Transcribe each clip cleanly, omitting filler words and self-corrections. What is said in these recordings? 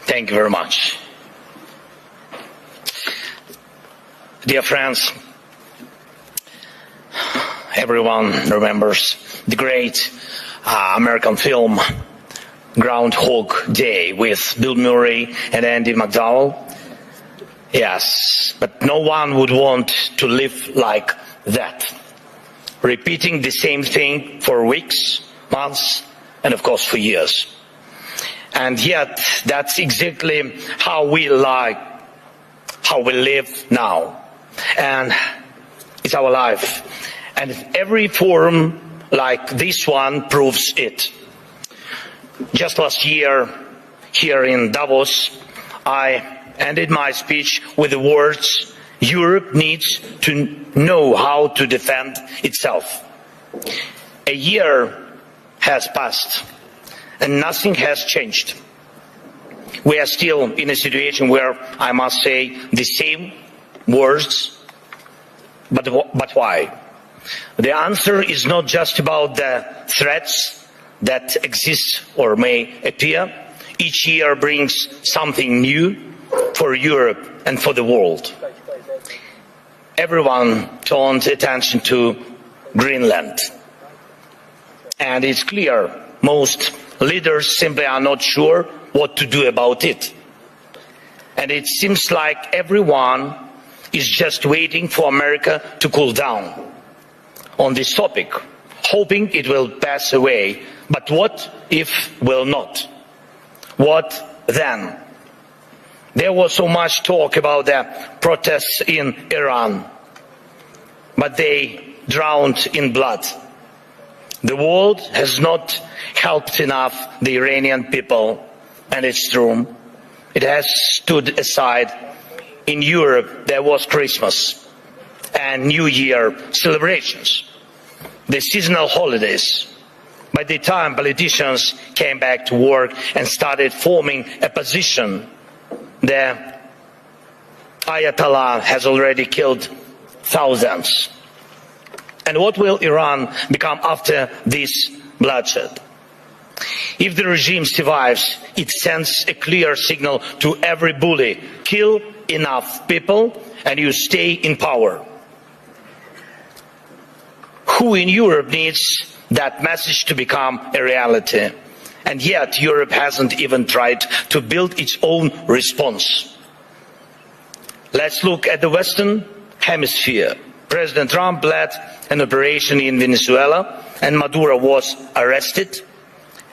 Thank you very much. Dear friends, everyone remembers the great American film Groundhog Day with Bill Murray and Andy McDowell. Yes, but no one would want to live like that, repeating the same thing for weeks, months, and of course for years. And yet, that's exactly how we live now. And it's our life. And every forum like this one proves it. Just last year, here in Davos, I ended my speech with the words, Europe needs to know how to defend itself. A year has passed and nothing has changed. We are still in a situation where I must say the same words, but why? The answer is not just about the threats that exist or may appear. Each year brings something new for Europe and for the world. Everyone turns attention to Greenland. And it's clear most leaders simply are not sure what to do about it. And it seems like everyone is just waiting for America to cool down on this topic, hoping it will pass away. But what if will not? What then? There was so much talk about the protests in Iran, but they drowned in blood. The world has not helped enough the Iranian people, and it's true. It has stood aside. In Europe, there was Christmas and New Year celebrations, the seasonal holidays. By the time politicians came back to work and started forming a position, the Ayatollah has already killed thousands. And what will Iran become after this bloodshed? If the regime survives, it sends a clear signal to every bully: kill enough people and you stay in power. Who in Europe needs that message to become a reality? And yet Europe hasn't even tried to build its own response. Let's look at the Western Hemisphere. President Trump led an operation in Venezuela and Maduro was arrested.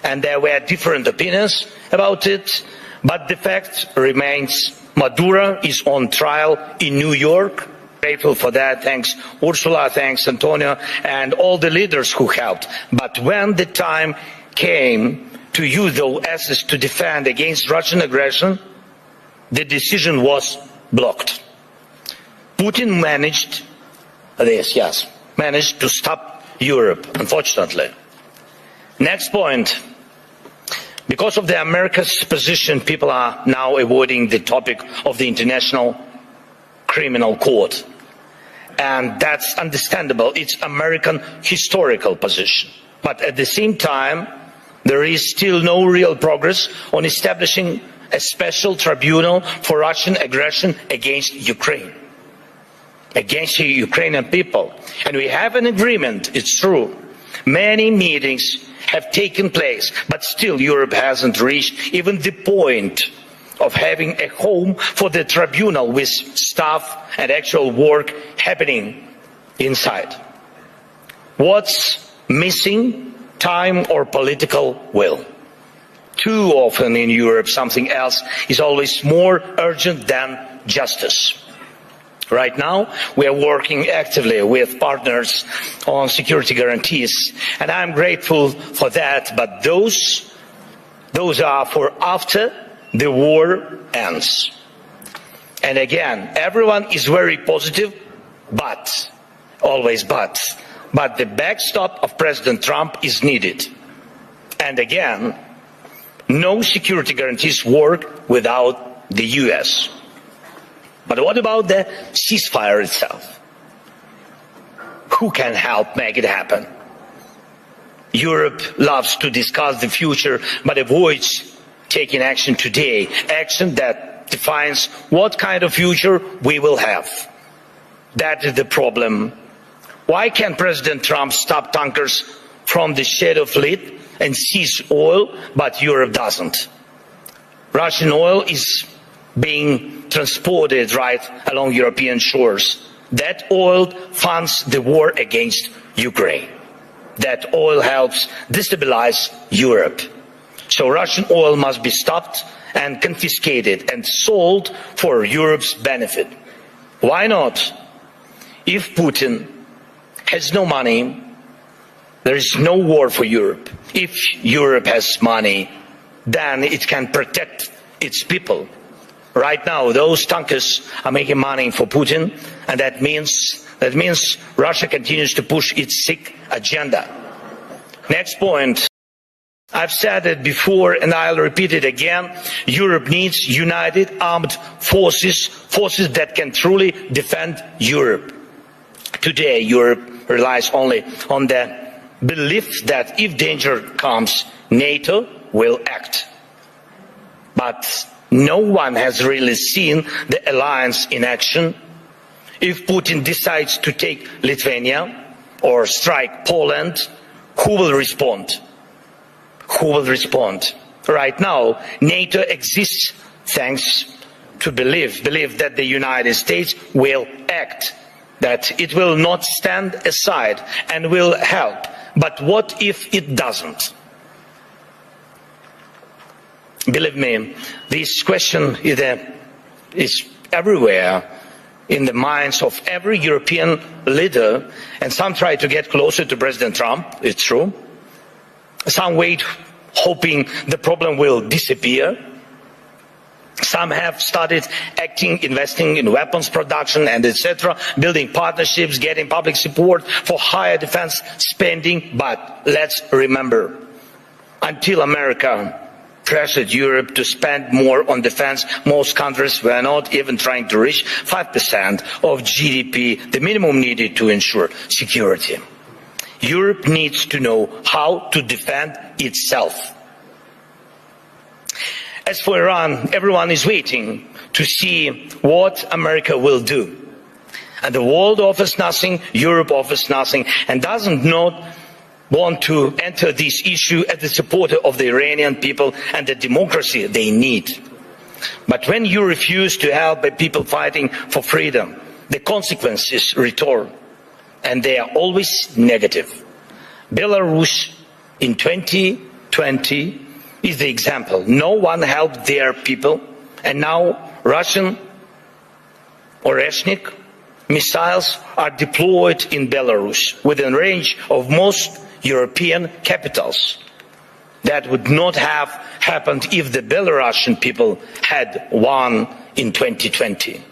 And there were different opinions about it, but the fact remains Maduro is on trial in New York. Grateful for that. Thanks Ursula, thanks Antonio, and all the leaders who helped. But when the time came to use those assets to defend against Russian aggression, the decision was blocked. Putin managed this, yes, managed to stop Europe, unfortunately. Next point. Because of the America's position, people are now avoiding the topic of the International Criminal Court. And that's understandable. It's American historical position. But at the same time, there is still no real progress on establishing a special tribunal for Russian aggression against Ukraine, against the Ukrainian people. And we have an agreement, it's true. Many meetings have taken place, but still Europe hasn't reached even the point of having a home for the tribunal with staff and actual work happening inside. What's missing? Time or political will. Too often in Europe, something else is always more urgent than justice. Right now, we are working actively with partners on security guarantees, and I'm grateful for that, but those are for after the war ends. And again, everyone is very positive, but, always but the backstop of President Trump is needed. And again, no security guarantees work without the US. But what about the ceasefire itself? Who can help make it happen? Europe loves to discuss the future, but avoids taking action today, action that defines what kind of future we will have. That is the problem. Why can't President Trump stop tankers from the Strait of Fleet and seize oil, but Europe doesn't? Russian oil is being transported right along European shores. That oil funds the war against Ukraine. That oil helps destabilize Europe. So Russian oil must be stopped and confiscated and sold for Europe's benefit. Why not? If Putin has no money, there is no war for Europe. If Europe has money, then it can protect its people. Right now, those tankers are making money for Putin, and that means Russia continues to push its sick agenda. Next point. I've said it before and I'll repeat it again. Europe needs united armed forces that can truly defend Europe. Today, Europe relies only on the belief that if danger comes, NATO will act. But no one has really seen the alliance in action. If Putin decides to take Lithuania or strike Poland, who will respond? Who will respond? Right now, NATO exists thanks to belief that the United States will act, that it will not stand aside and will help. But what if it doesn't? Believe me, this question is everywhere in the minds of every European leader, and some try to get closer to President Trump, it's true. Some wait hoping the problem will disappear. Some have started acting, investing in weapons production and etc., building partnerships, getting public support for higher defense spending. But let's remember, until America pressured Europe to spend more on defense, most countries were not even trying to reach 5% of GDP, the minimum needed to ensure security. Europe needs to know how to defend itself. As for Iran, everyone is waiting to see what America will do. And the world offers nothing, Europe offers nothing, and does not want to enter this issue as a supporter of the Iranian people and the democracy they need. But when you refuse to help the people fighting for freedom, the consequences return, and they are always negative. Belarus in 2020 is the example. No one helped their people, and now Russian Oreshnik missiles are deployed in Belarus within range of most European capitals. That would not have happened if the Belarusian people had won in 2020.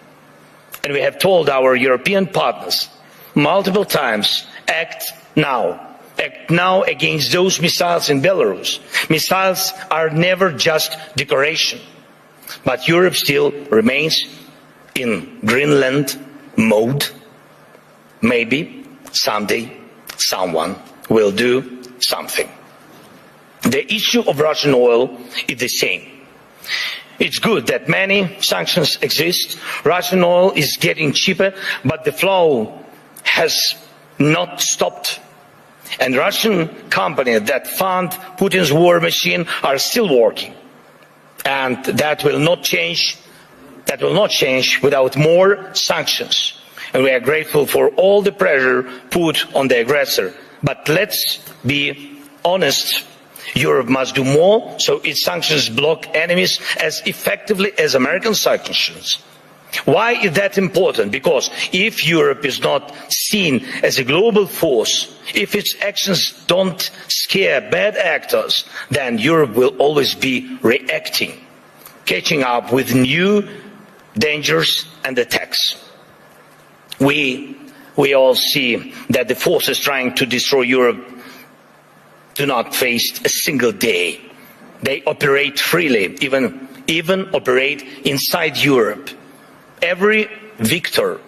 And we have told our European partners multiple times, act now. Act now against those missiles in Belarus. Missiles are never just decoration. But Europe still remains in Greenland mode. Maybe someday someone will do something. The issue of Russian oil is the same. It's good that many sanctions exist. Russian oil is getting cheaper, but the flow has not stopped. And Russian companies that fund Putin's war machine are still working. And that will not change without more sanctions. And we are grateful for all the pressure put on the aggressor. But let's be honest, Europe must do more so its sanctions block enemies as effectively as American sanctions. Why is that important? Because if Europe is not seen as a global force, if its actions don't scare bad actors, then Europe will always be reacting, catching up with new dangers and attacks. We all see that the forces trying to destroy Europe do not face a single day. They operate freely, even operate inside Europe. Every victor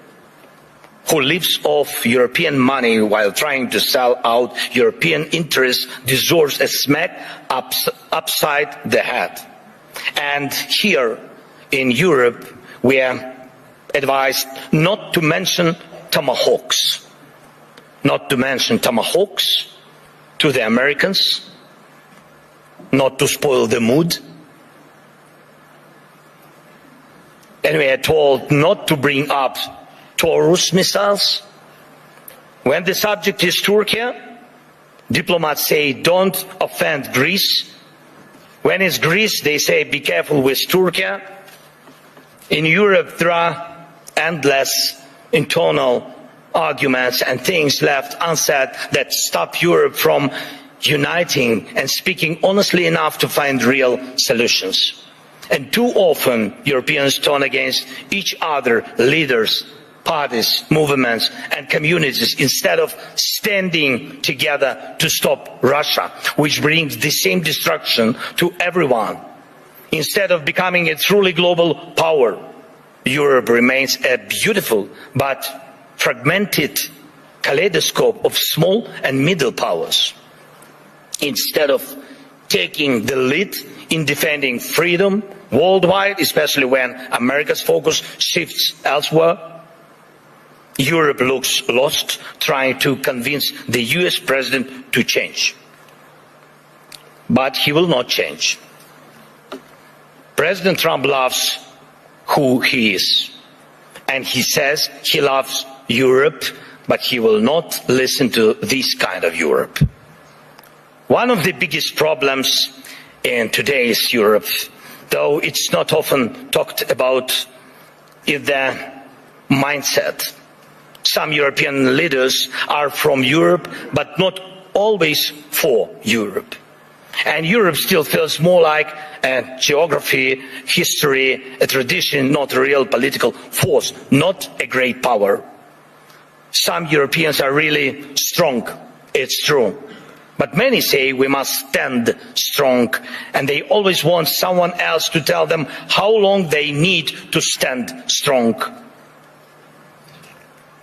who lives off European money while trying to sell out European interests deserves a smack upside the head. And here in Europe, we are advised not to mention tomahawks. Not to mention tomahawks to the Americans, not to spoil the mood. And we are told not to bring up Taurus missiles. When the subject is Turkey, diplomats say don't offend Greece. When it's Greece, they say be careful with Turkey. In Europe, there are endless internal arguments and things left unsaid that stop Europe from uniting and speaking honestly enough to find real solutions. And too often, Europeans turn against each other, leaders, parties, movements, and communities, instead of standing together to stop Russia, which brings the same destruction to everyone. Instead of becoming a truly global power, Europe remains a beautiful but fragmented kaleidoscope of small and middle powers. Instead of taking the lead in defending freedom worldwide, especially when America's focus shifts elsewhere, Europe looks lost, trying to convince the US president to change. But he will not change. President Trump loves who he is, and he says he loves Europe, but he will not listen to this kind of Europe. One of the biggest problems in today's Europe, though it's not often talked about, is the mindset. Some European leaders are from Europe, but not always for Europe. And Europe still feels more like a geography, history, a tradition, not a real political force, not a great power. Some Europeans are really strong, it's true. But many say we must stand strong, and they always want someone else to tell them how long they need to stand strong.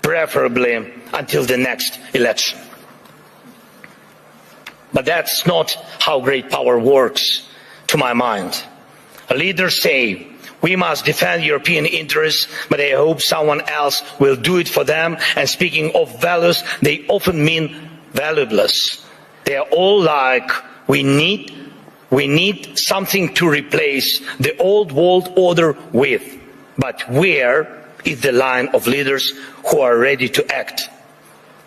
Preferably until the next election. But that's not how great power works, to my mind. Leaders say we must defend European interests, but they hope someone else will do it for them. And speaking of values, they often mean valueless. They are all like, we need something to replace the old world order with. But where is the line of leaders who are ready to act?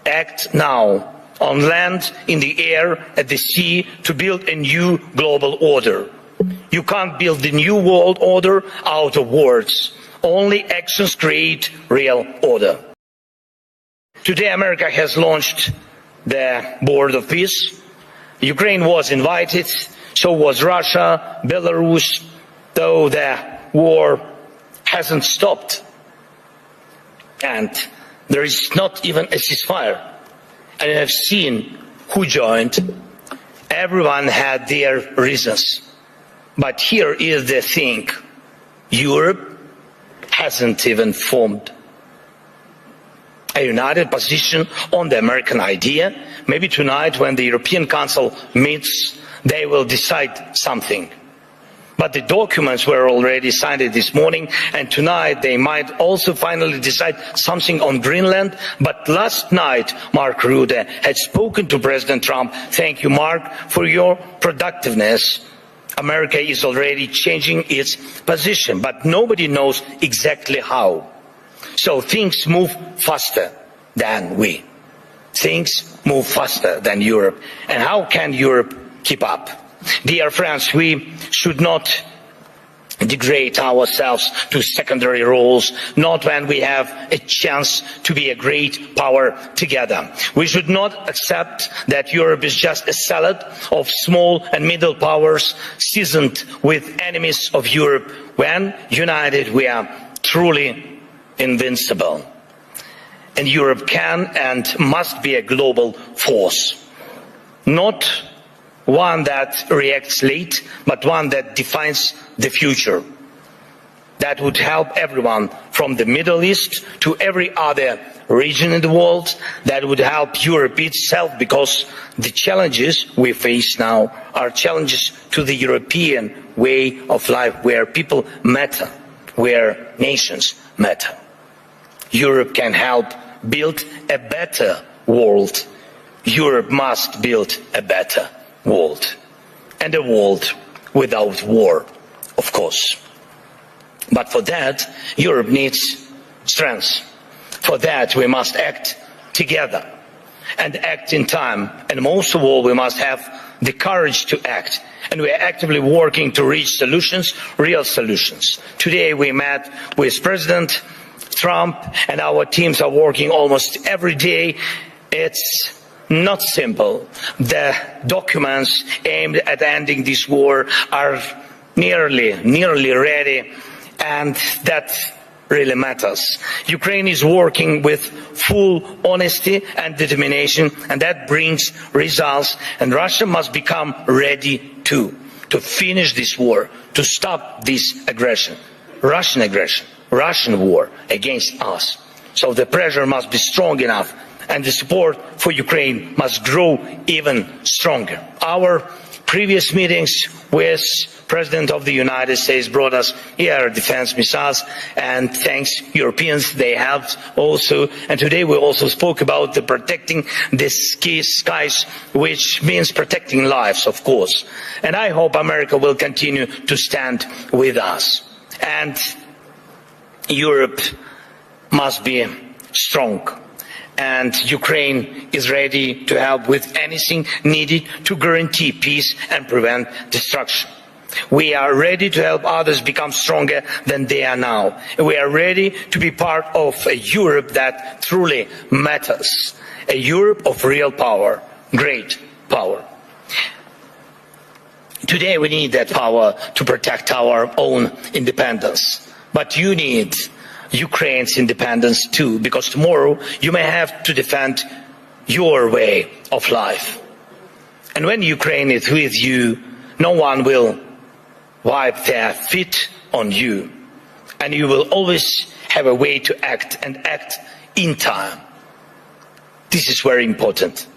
Act now, on land, in the air, at the sea, to build a new global order. You can't build the new world order out of words. Only actions create real order. Today, America has launched the Board of Peace. Ukraine was invited, so was Russia, Belarus, though the war hasn't stopped. And there is not even a ceasefire. And you have seen who joined. Everyone had their reasons. But here is the thing. Europe hasn't even formed a united position on the American idea. Maybe tonight, when the European Council meets, they will decide something. But the documents were already signed this morning, and tonight they might also finally decide something on Greenland. But last night, Mark Rutte had spoken to President Trump. Thank you, Mark, for your productiveness. America is already changing its position, but nobody knows exactly how. So things move faster than we. Things move faster than Europe. And how can Europe keep up? Dear friends, we should not degrade ourselves to secondary roles, not when we have a chance to be a great power together. We should not accept that Europe is just a salad of small and middle powers seasoned with enemies of Europe. When united, we are truly invincible. And Europe can and must be a global force. Not one that reacts late, but one that defines the future. that would help everyone from the Middle East to every other region in the world, that would help Europe itself, because the challenges we face now are challenges to the European way of life, where people matter, where nations matter. Europe can help build a better world. Europe must build a better world, and a world without war, of course. But for that, Europe needs strength. For that, we must act together and act in time. And most of all, we must have the courage to act. And we are actively working to reach solutions, real solutions. Today, we met with President Trump, and our teams are working almost every day. It's not simple. The documents aimed at ending this war are nearly ready, and that really matters. Ukraine is working with full honesty and determination, and that brings results, and Russia must become ready to finish this war, to stop this aggression, Russian war against us. So the pressure must be strong enough, and the support for Ukraine must grow even stronger. Our previous meetings with President of the United States brought us air defense missiles, and thanks Europeans, they helped also. And today we also spoke about the protecting the skies, which means protecting lives, of course. And I hope America will continue to stand with us. And Europe must be strong. And Ukraine is ready to help with anything needed to guarantee peace and prevent destruction. We are ready to help others become stronger than they are now. We are ready to be part of a Europe that truly matters, a Europe of real power, great power. Today we need that power to protect our own independence, but you need Ukraine's independence too, because tomorrow you may have to defend your way of life. And when Ukraine is with you, no one will wipe their feet on you, and you will always have a way to act, and act in time. This is very important.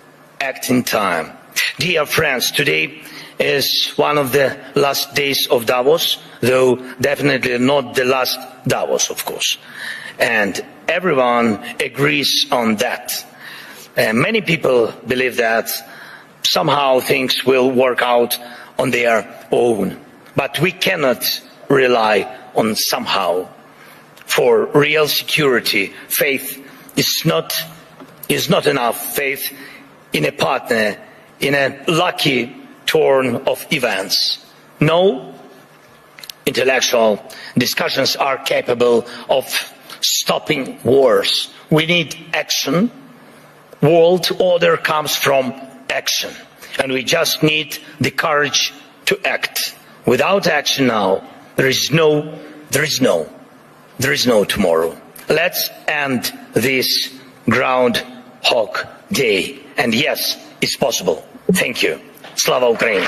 Act in time. Dear friends, today is one of the last days of Davos, though definitely not the last Davos, of course. And everyone agrees on that. Many people believe that somehow things will work out on their own. But we cannot rely on somehow. For real security, faith is not enough. Faith in a partner, in a lucky turn of events. No intellectual discussions are capable of stopping wars. We need action. World order comes from action, and we just need the courage to act. Without action now, there is no tomorrow. Let's end this Groundhog Day. And yes, it's possible. Thank you. Slava Ukraini.